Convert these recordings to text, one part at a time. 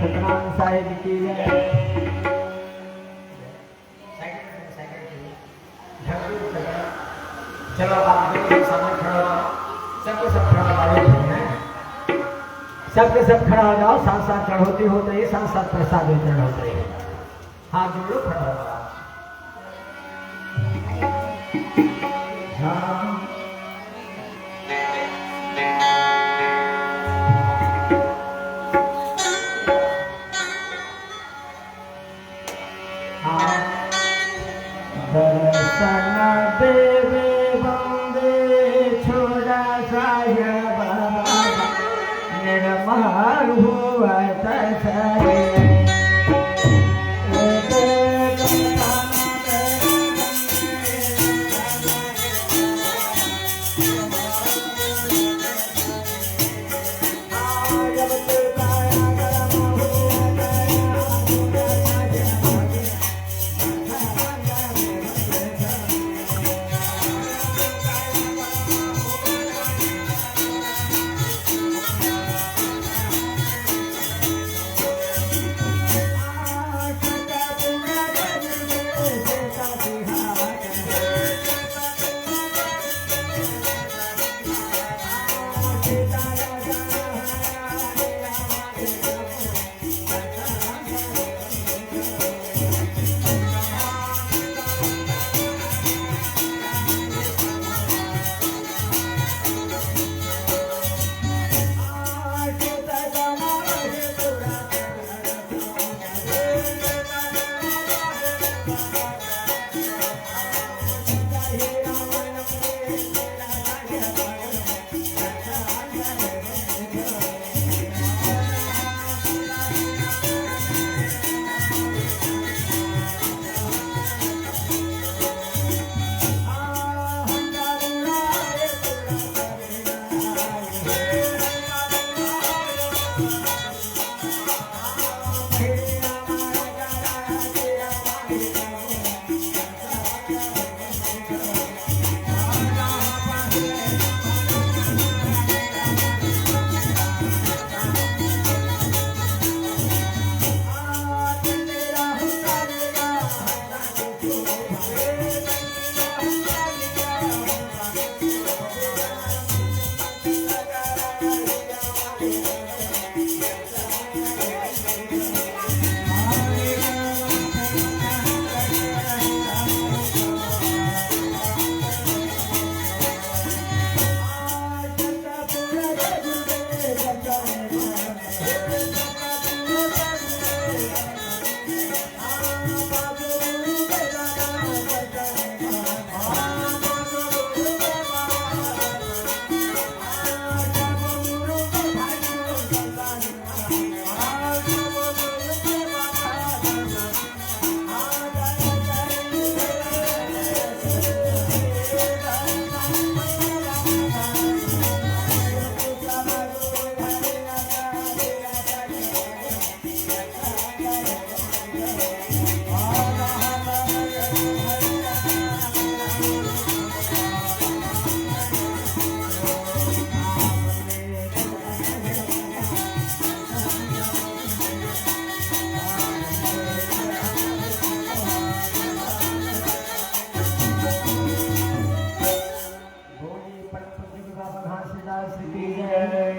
सतनाम साहिब की जय। चलो आप सामने खड़ा हो जाओ, सबके सब खड़ा हो जाओ, सबके सब खड़ा हो जाओ। साथ साथ चढ़ोती हो रही है, साथ साथ प्रसाद वितरण हो रही है। हाथ जोड़ो, खड़ा हो जाओ। दर्शन देवे बंदे छोड़ा साहेब निर्मल हुआ तसरे।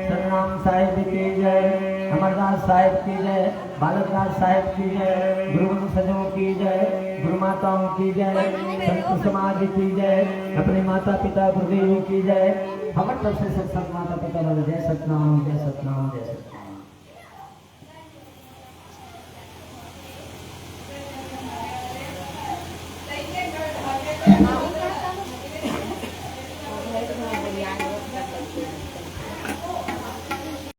सतनाम साहिब की जय, अमरदास साहिब की जय, बालकनाथ साहिब की जय, गुरु सजों की जय, गुरु माताओं की जय, संत समाज की जय, अपने माता पिता गुरुदेव की जय। हमारे तरफ से सब माता पिता वाले जय सतनाम जय सतनाम जय सतनाम।